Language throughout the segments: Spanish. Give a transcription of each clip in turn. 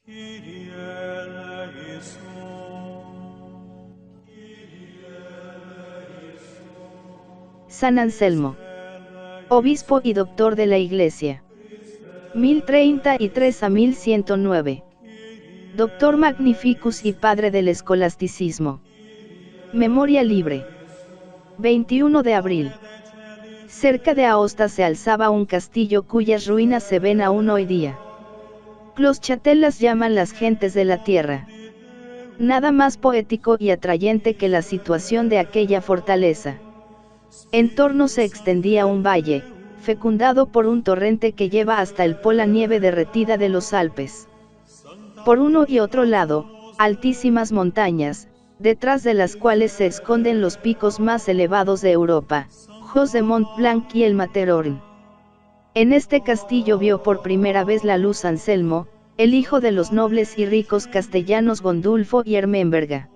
Kyrie eleison. San Anselmo, obispo y doctor de la Iglesia. 1033 a 1109. Doctor Magnificus y padre del escolasticismo. Memoria libre. 21 de abril. Cerca de Aosta se alzaba un castillo cuyas ruinas se ven aún hoy día. Closchattel las llaman las gentes de la tierra. Nada más poético y atrayente que la situación de aquella fortaleza. En torno se extendía un valle, fecundado por un torrente que lleva hasta el po la nieve derretida de los Alpes. Por uno y otro lado, altísimas montañas, detrás de las cuales se esconden los picos más elevados de Europa, Jos de Mont Blanc y el Matterhorn. En este castillo vio por primera vez la luz Anselmo, el hijo de los nobles y ricos castellanos Gondulfo y Ermenberga.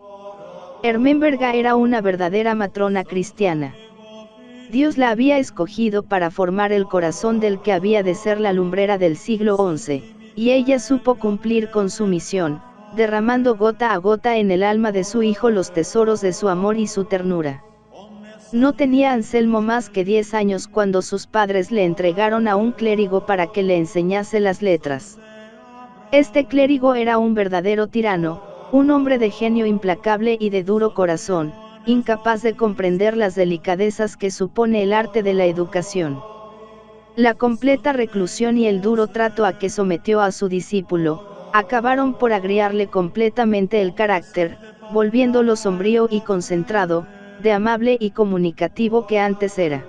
Ermenberga era una verdadera matrona cristiana. Dios la había escogido para formar el corazón del que había de ser la lumbrera del siglo XI, y ella supo cumplir con su misión, derramando gota a gota en el alma de su hijo los tesoros de su amor y su ternura. No tenía Anselmo más que 10 años cuando sus padres le entregaron a un clérigo para que le enseñase las letras. Este clérigo era un verdadero tirano, un hombre de genio implacable y de duro corazón, incapaz de comprender las delicadezas que supone el arte de la educación. La completa reclusión y el duro trato a que sometió a su discípulo, acabaron por agriarle completamente el carácter, volviéndolo sombrío y concentrado, de amable y comunicativo que antes era.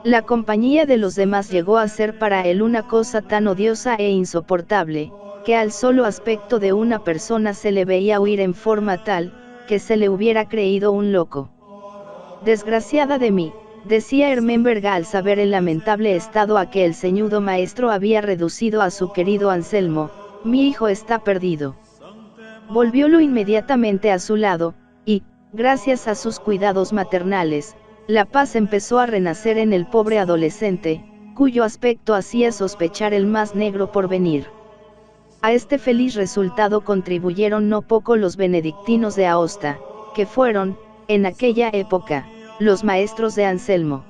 La compañía de los demás llegó a ser para él una cosa tan odiosa e insoportable, que al solo aspecto de una persona se le veía huir en forma tal, que se le hubiera creído un loco. Desgraciada de mí, decía Ermenberga al saber el lamentable estado a que el ceñudo maestro había reducido a su querido Anselmo, mi hijo está perdido. Volviólo inmediatamente a su lado, y, gracias a sus cuidados maternales, la paz empezó a renacer en el pobre adolescente, cuyo aspecto hacía sospechar el más negro porvenir. A este feliz resultado contribuyeron no poco los benedictinos de Aosta, que fueron, en aquella época, los maestros de Anselmo.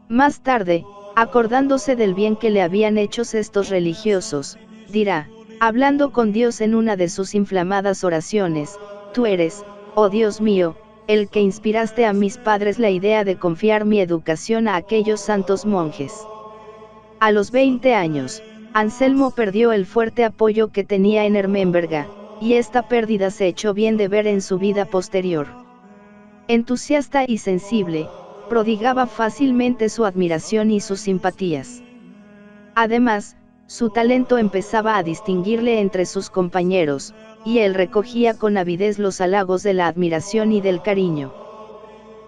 Más tarde, acordándose del bien que le habían hecho estos religiosos, dirá, hablando con Dios en una de sus inflamadas oraciones, tú eres, oh Dios mío, el que inspiraste a mis padres la idea de confiar mi educación a aquellos santos monjes. A los 20 años, Anselmo perdió el fuerte apoyo que tenía en Ermenberga, y esta pérdida se echó bien de ver en su vida posterior. Entusiasta y sensible, prodigaba fácilmente su admiración y sus simpatías. Además, su talento empezaba a distinguirle entre sus compañeros, y él recogía con avidez los halagos de la admiración y del cariño.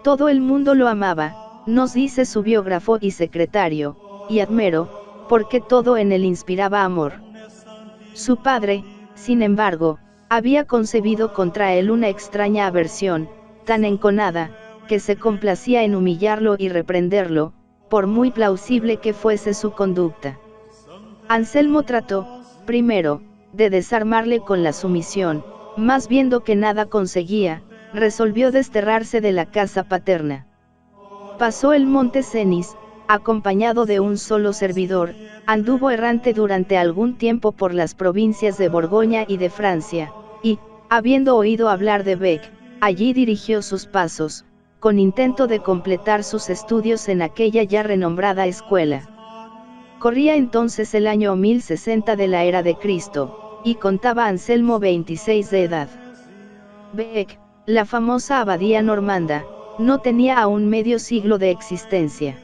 Todo el mundo lo amaba, nos dice su biógrafo y secretario, y admero, porque todo en él inspiraba amor. Su padre, sin embargo, había concebido contra él una extraña aversión, tan enconada, que se complacía en humillarlo y reprenderlo, por muy plausible que fuese su conducta. Anselmo trató, primero, de desarmarle con la sumisión, mas viendo que nada conseguía, resolvió desterrarse de la casa paterna. Pasó el monte Cenis, acompañado de un solo servidor, anduvo errante durante algún tiempo por las provincias de Borgoña y de Francia, y, habiendo oído hablar de Bec, allí dirigió sus pasos, con intento de completar sus estudios en aquella ya renombrada escuela. Corría entonces el año 1060 de la era de Cristo, y contaba Anselmo 26 de edad. Bec, la famosa abadía normanda, no tenía aún medio siglo de existencia.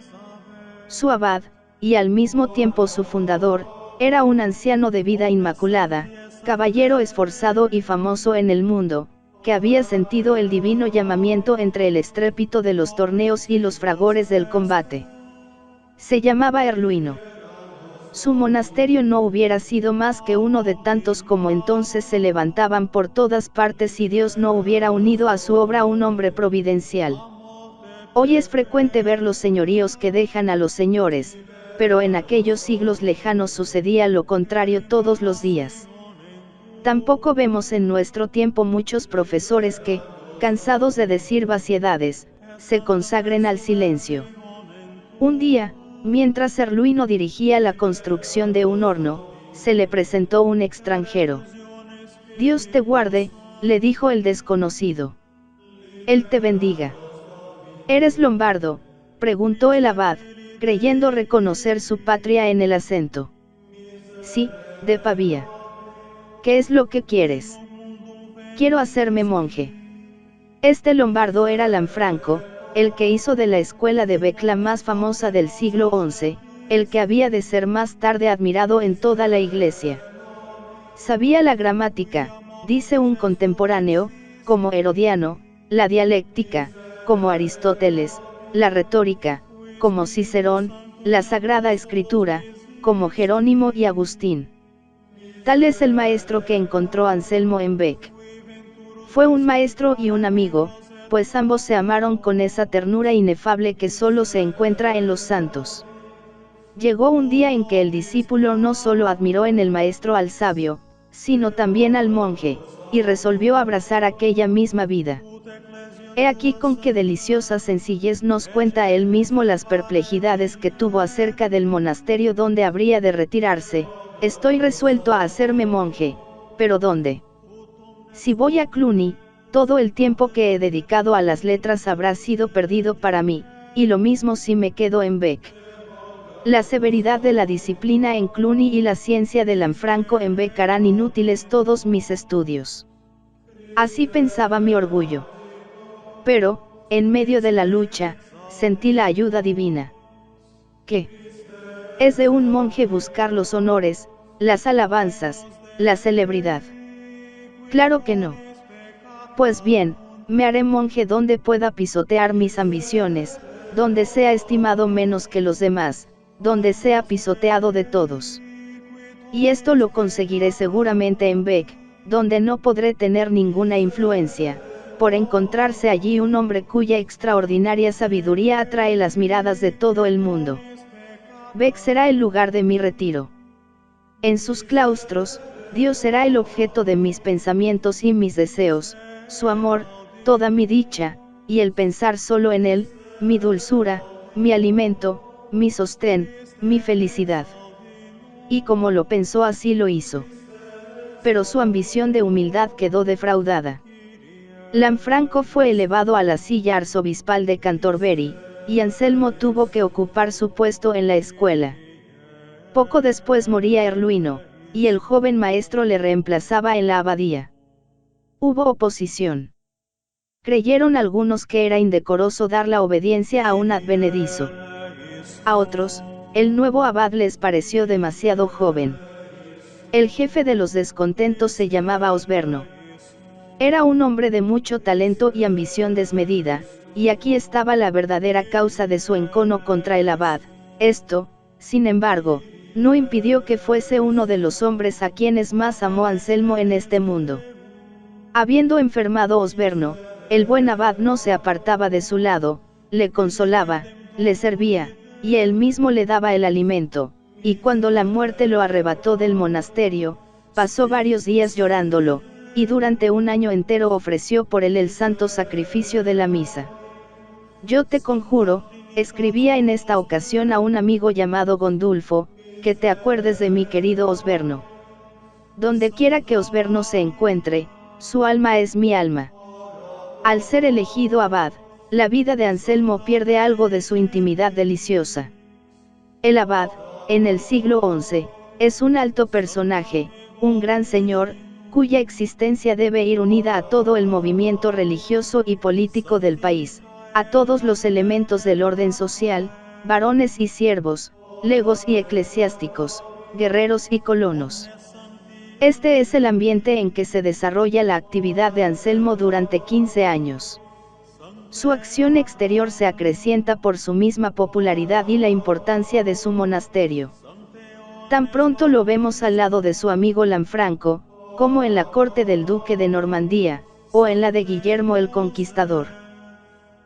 Su abad, y al mismo tiempo su fundador, era un anciano de vida inmaculada, caballero esforzado y famoso en el mundo, que había sentido el divino llamamiento entre el estrépito de los torneos y los fragores del combate. Se llamaba Erluino. Su monasterio no hubiera sido más que uno de tantos como entonces se levantaban por todas partes si Dios no hubiera unido a su obra un hombre providencial. Hoy es frecuente ver los señoríos que dejan a los señores, pero en aquellos siglos lejanos sucedía lo contrario todos los días. Tampoco vemos en nuestro tiempo muchos profesores que, cansados de decir vaciedades, se consagren al silencio. Un día, mientras Erluino dirigía la construcción de un horno, se le presentó un extranjero. «Dios te guarde», le dijo el desconocido. «Él te bendiga». «¿Eres lombardo?», preguntó el abad, creyendo reconocer su patria en el acento. «Sí, de Pavía». «¿Qué es lo que quieres?». «Quiero hacerme monje». Este lombardo era Lanfranco, el que hizo de la escuela de Bec la más famosa del siglo XI, el que había de ser más tarde admirado en toda la iglesia. Sabía la gramática, dice un contemporáneo, como Herodiano, la dialéctica, como Aristóteles, la retórica, como Cicerón, la Sagrada Escritura, como Jerónimo y Agustín. Tal es el maestro que encontró Anselmo en Bec. Fue un maestro y un amigo, pues ambos se amaron con esa ternura inefable que solo se encuentra en los santos. Llegó un día en que el discípulo no solo admiró en el maestro al sabio, sino también al monje, y resolvió abrazar aquella misma vida. He aquí con qué deliciosa sencillez nos cuenta él mismo las perplejidades que tuvo acerca del monasterio donde habría de retirarse. «Estoy resuelto a hacerme monje, pero ¿dónde? Si voy a Cluny, todo el tiempo que he dedicado a las letras habrá sido perdido para mí, y lo mismo si me quedo en Bec. La severidad de la disciplina en Cluny y la ciencia de Lanfranco en Bec harán inútiles todos mis estudios». Así pensaba mi orgullo. Pero, en medio de la lucha, sentí la ayuda divina. ¿Qué? ¿Es de un monje buscar los honores, las alabanzas, la celebridad? Claro que no. Pues bien, me haré monje donde pueda pisotear mis ambiciones, donde sea estimado menos que los demás, donde sea pisoteado de todos. Y esto lo conseguiré seguramente en Bec, donde no podré tener ninguna influencia, por encontrarse allí un hombre cuya extraordinaria sabiduría atrae las miradas de todo el mundo. Bec será el lugar de mi retiro. En sus claustros, Dios será el objeto de mis pensamientos y mis deseos, su amor, toda mi dicha, y el pensar solo en él, mi dulzura, mi alimento, mi sostén, mi felicidad. Y como lo pensó así lo hizo. Pero su ambición de humildad quedó defraudada. Lanfranco fue elevado a la silla arzobispal de Cantorbery, y Anselmo tuvo que ocupar su puesto en la escuela. Poco después moría Erluino, y el joven maestro le reemplazaba en la abadía. Hubo oposición. Creyeron algunos que era indecoroso dar la obediencia a un advenedizo. A otros, el nuevo abad les pareció demasiado joven. El jefe de los descontentos se llamaba Osberno. Era un hombre de mucho talento y ambición desmedida, y aquí estaba la verdadera causa de su encono contra el abad. Esto, sin embargo, no impidió que fuese uno de los hombres a quienes más amó Anselmo en este mundo. Habiendo enfermado Osberno, el buen abad no se apartaba de su lado, le consolaba, le servía, y él mismo le daba el alimento, y cuando la muerte lo arrebató del monasterio, pasó varios días llorándolo, y durante un año entero ofreció por él el santo sacrificio de la misa. «Yo te conjuro», escribía en esta ocasión a un amigo llamado Gondulfo, «que te acuerdes de mi querido Osberno. Donde quiera que Osberno se encuentre, su alma es mi alma». Al ser elegido abad, la vida de Anselmo pierde algo de su intimidad deliciosa. El abad, en el siglo XI, es un alto personaje, un gran señor, cuya existencia debe ir unida a todo el movimiento religioso y político del país, a todos los elementos del orden social, varones y siervos, legos y eclesiásticos, guerreros y colonos. Este es el ambiente en que se desarrolla la actividad de Anselmo durante 15 años. Su acción exterior se acrecienta por su misma popularidad y la importancia de su monasterio. Tan pronto lo vemos al lado de su amigo Lanfranco, como en la corte del duque de Normandía, o en la de Guillermo el Conquistador.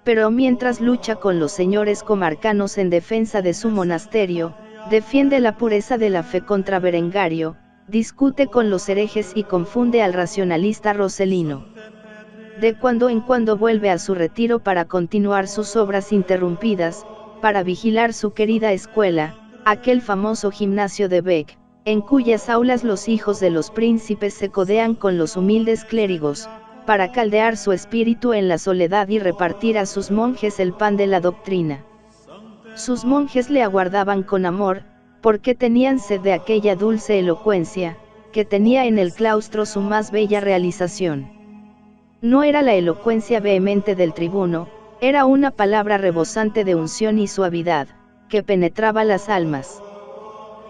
Pero mientras lucha con los señores comarcanos en defensa de su monasterio, defiende la pureza de la fe contra Berengario, discute con los herejes y confunde al racionalista Roselino. De cuando en cuando vuelve a su retiro para continuar sus obras interrumpidas, para vigilar su querida escuela, aquel famoso gimnasio de Beck, en cuyas aulas los hijos de los príncipes se codean con los humildes clérigos, para caldear su espíritu en la soledad y repartir a sus monjes el pan de la doctrina. Sus monjes le aguardaban con amor, porque tenían sed de aquella dulce elocuencia, que tenía en el claustro su más bella realización. No era la elocuencia vehemente del tribuno, era una palabra rebosante de unción y suavidad, que penetraba las almas.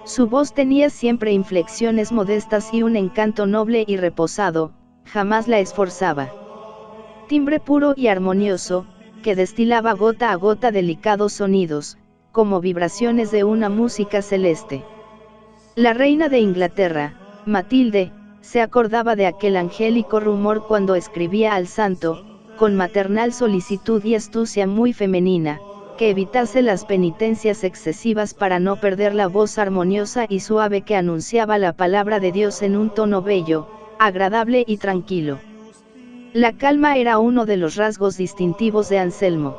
Su voz tenía siempre inflexiones modestas y un encanto noble y reposado, jamás la esforzaba. Timbre puro y armonioso, que destilaba gota a gota delicados sonidos, como vibraciones de una música celeste. La reina de Inglaterra, Matilde, se acordaba de aquel angélico rumor cuando escribía al santo, con maternal solicitud y astucia muy femenina, que evitase las penitencias excesivas para no perder la voz armoniosa y suave que anunciaba la palabra de Dios en un tono bello, agradable y tranquilo. La calma era uno de los rasgos distintivos de Anselmo.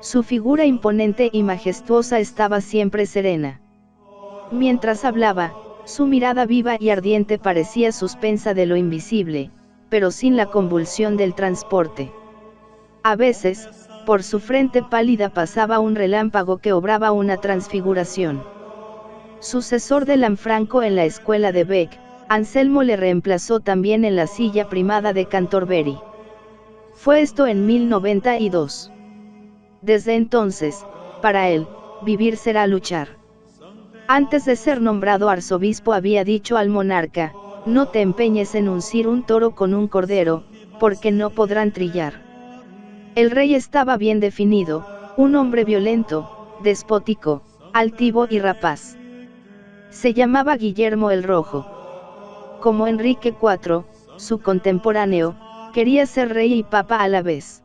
Su figura imponente y majestuosa estaba siempre serena. Mientras hablaba, su mirada viva y ardiente parecía suspensa de lo invisible, pero sin la convulsión del transporte. A veces, por su frente pálida pasaba un relámpago que obraba una transfiguración. Sucesor de Lanfranco en la escuela de Beck, Anselmo le reemplazó también en la silla primada de Cantorbery. Fue esto en 1092. Desde entonces, para él, vivir será luchar. Antes de ser nombrado arzobispo había dicho al monarca, no te empeñes en uncir un toro con un cordero, porque no podrán trillar. El rey estaba bien definido, un hombre violento, despótico, altivo y rapaz. Se llamaba Guillermo el Rojo. Como Enrique IV, su contemporáneo, quería ser rey y papa a la vez.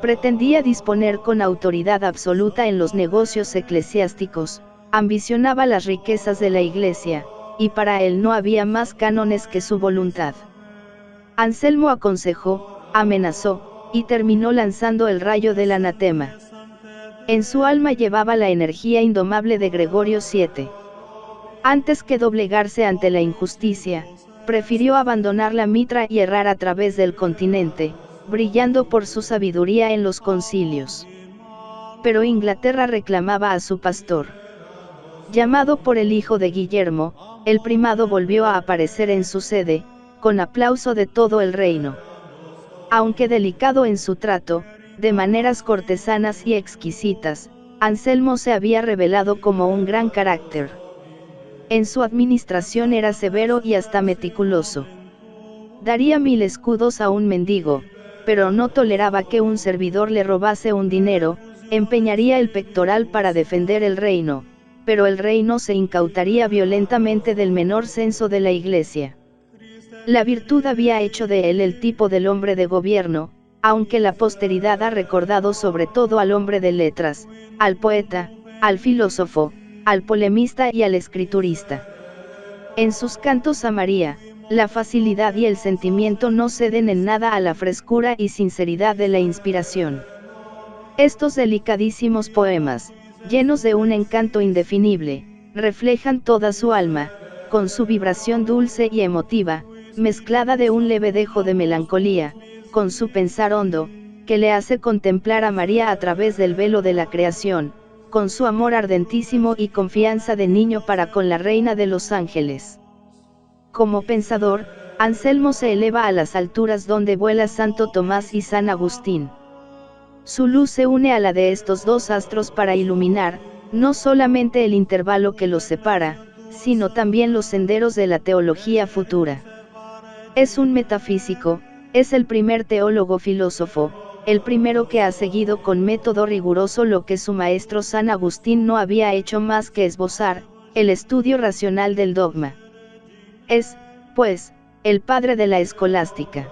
Pretendía disponer con autoridad absoluta en los negocios eclesiásticos, ambicionaba las riquezas de la Iglesia, y para él no había más cánones que su voluntad. Anselmo aconsejó, amenazó, y terminó lanzando el rayo del anatema. En su alma llevaba la energía indomable de Gregorio VII. Antes que doblegarse ante la injusticia, prefirió abandonar la mitra y errar a través del continente, brillando por su sabiduría en los concilios. Pero Inglaterra reclamaba a su pastor. Llamado por el hijo de Guillermo, el primado volvió a aparecer en su sede, con aplauso de todo el reino. Aunque delicado en su trato, de maneras cortesanas y exquisitas, Anselmo se había revelado como un gran carácter. En su administración era severo y hasta meticuloso. Daría 1000 escudos a un mendigo, pero no toleraba que un servidor le robase un dinero, empeñaría el pectoral para defender el reino, pero el rey no se incautaría violentamente del menor censo de la Iglesia. La virtud había hecho de él el tipo del hombre de gobierno, aunque la posteridad ha recordado sobre todo al hombre de letras, al poeta, al filósofo, al polemista y al escriturista. En sus cantos a María, la facilidad y el sentimiento no ceden en nada a la frescura y sinceridad de la inspiración. Estos delicadísimos poemas, llenos de un encanto indefinible, reflejan toda su alma, con su vibración dulce y emotiva, mezclada de un leve dejo de melancolía, con su pensar hondo, que le hace contemplar a María a través del velo de la creación, con su amor ardentísimo y confianza de niño para con la Reina de los Ángeles. Como pensador, Anselmo se eleva a las alturas donde vuela Santo Tomás y San Agustín. Su luz se une a la de estos dos astros para iluminar, no solamente el intervalo que los separa, sino también los senderos de la teología futura. Es un metafísico, es el primer teólogo filósofo, el primero que ha seguido con método riguroso lo que su maestro San Agustín no había hecho más que esbozar, el estudio racional del dogma. Es, pues, el padre de la escolástica.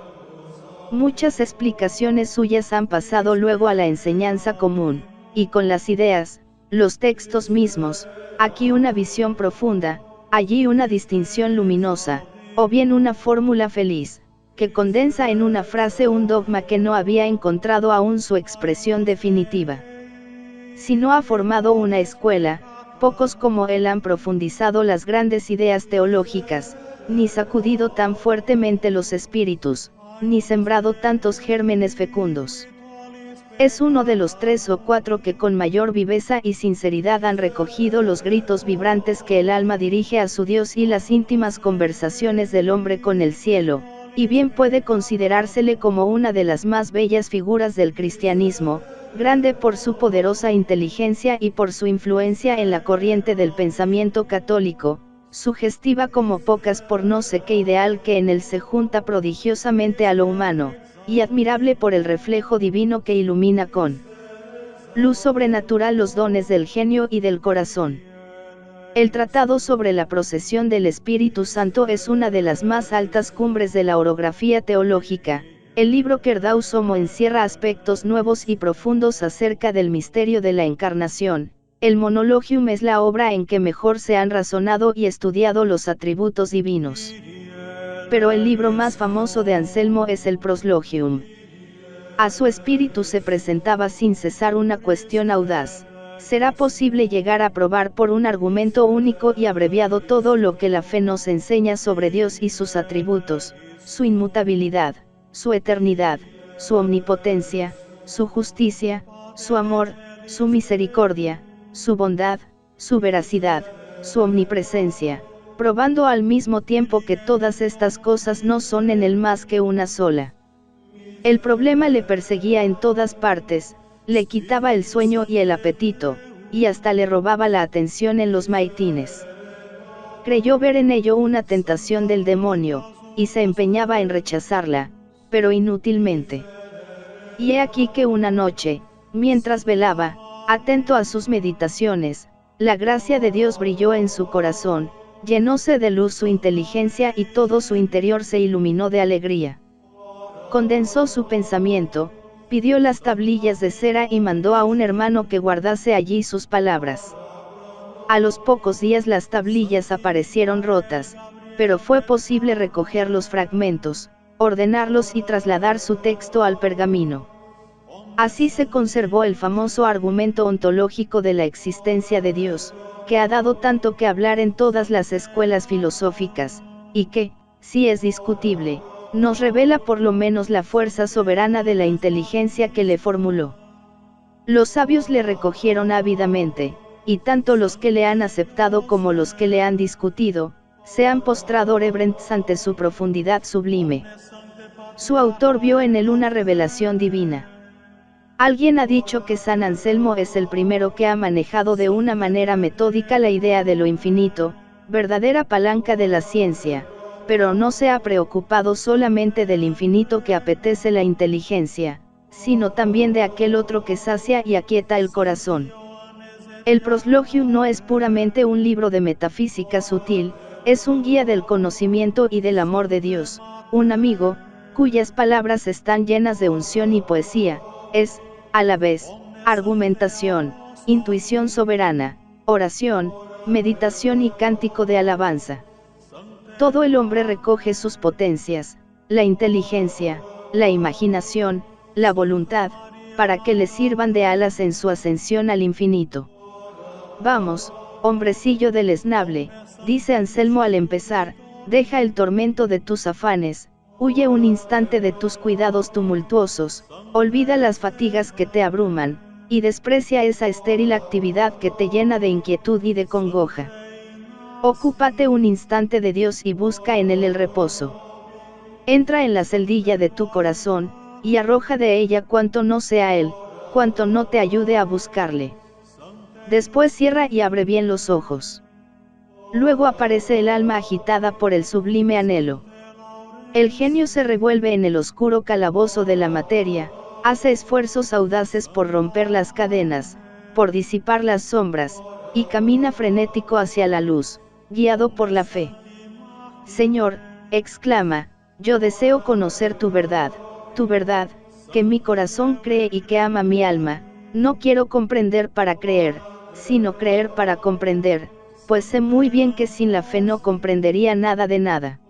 Muchas explicaciones suyas han pasado luego a la enseñanza común, y con las ideas, los textos mismos, aquí una visión profunda, allí una distinción luminosa, o bien una fórmula feliz, que condensa en una frase un dogma que no había encontrado aún su expresión definitiva. Si no ha formado una escuela, pocos como él han profundizado las grandes ideas teológicas, ni sacudido tan fuertemente los espíritus, ni sembrado tantos gérmenes fecundos. Es uno de los 3 o 4 que con mayor viveza y sinceridad han recogido los gritos vibrantes que el alma dirige a su Dios y las íntimas conversaciones del hombre con el cielo, y bien puede considerársele como una de las más bellas figuras del cristianismo, grande por su poderosa inteligencia y por su influencia en la corriente del pensamiento católico, sugestiva como pocas por no sé qué ideal que en él se junta prodigiosamente a lo humano, y admirable por el reflejo divino que ilumina con luz sobrenatural los dones del genio y del corazón. El tratado sobre la procesión del Espíritu Santo es una de las más altas cumbres de la orografía teológica. El libro Kerdau Somo encierra aspectos nuevos y profundos acerca del misterio de la encarnación. El Monologium es la obra en que mejor se han razonado y estudiado los atributos divinos. Pero el libro más famoso de Anselmo es el Proslogium. A su espíritu se presentaba sin cesar una cuestión audaz: ¿será posible llegar a probar por un argumento único y abreviado todo lo que la fe nos enseña sobre Dios y sus atributos, su inmutabilidad, su eternidad, su omnipotencia, su justicia, su amor, su misericordia, su bondad, su veracidad, su omnipresencia, probando al mismo tiempo que todas estas cosas no son en él más que una sola? El problema le perseguía en todas partes, le quitaba el sueño y el apetito, y hasta le robaba la atención en los maitines. Creyó ver en ello una tentación del demonio, y se empeñaba en rechazarla, pero inútilmente. Y he aquí que una noche, mientras velaba, atento a sus meditaciones, la gracia de Dios brilló en su corazón, llenóse de luz su inteligencia y todo su interior se iluminó de alegría. Condensó su pensamiento, pidió las tablillas de cera y mandó a un hermano que guardase allí sus palabras. A los pocos días las tablillas aparecieron rotas, pero fue posible recoger los fragmentos, ordenarlos y trasladar su texto al pergamino. Así se conservó el famoso argumento ontológico de la existencia de Dios, que ha dado tanto que hablar en todas las escuelas filosóficas, y que, si es discutible, nos revela por lo menos la fuerza soberana de la inteligencia que le formuló. Los sabios le recogieron ávidamente, y tanto los que le han aceptado como los que le han discutido, se han postrado reverentes ante su profundidad sublime. Su autor vio en él una revelación divina. Alguien ha dicho que San Anselmo es el primero que ha manejado de una manera metódica la idea de lo infinito, verdadera palanca de la ciencia, pero no se ha preocupado solamente del infinito que apetece la inteligencia, sino también de aquel otro que sacia y aquieta el corazón. El Proslogium no es puramente un libro de metafísica sutil, es un guía del conocimiento y del amor de Dios, un amigo, cuyas palabras están llenas de unción y poesía, es, a la vez, argumentación, intuición soberana, oración, meditación y cántico de alabanza. Todo el hombre recoge sus potencias, la inteligencia, la imaginación, la voluntad, para que le sirvan de alas en su ascensión al infinito. Vamos, hombrecillo deleznable, dice Anselmo al empezar, deja el tormento de tus afanes, huye un instante de tus cuidados tumultuosos, olvida las fatigas que te abruman, y desprecia esa estéril actividad que te llena de inquietud y de congoja. Ocúpate un instante de Dios y busca en él el reposo. Entra en la celdilla de tu corazón, y arroja de ella cuanto no sea él, cuanto no te ayude a buscarle. Después cierra y abre bien los ojos. Luego aparece el alma agitada por el sublime anhelo. El genio se revuelve en el oscuro calabozo de la materia, hace esfuerzos audaces por romper las cadenas, por disipar las sombras, y camina frenético hacia la luz, guiado por la fe. Señor, exclama, yo deseo conocer tu verdad, que mi corazón cree y que ama mi alma, no quiero comprender para creer, sino creer para comprender, pues sé muy bien que sin la fe no comprendería nada de nada.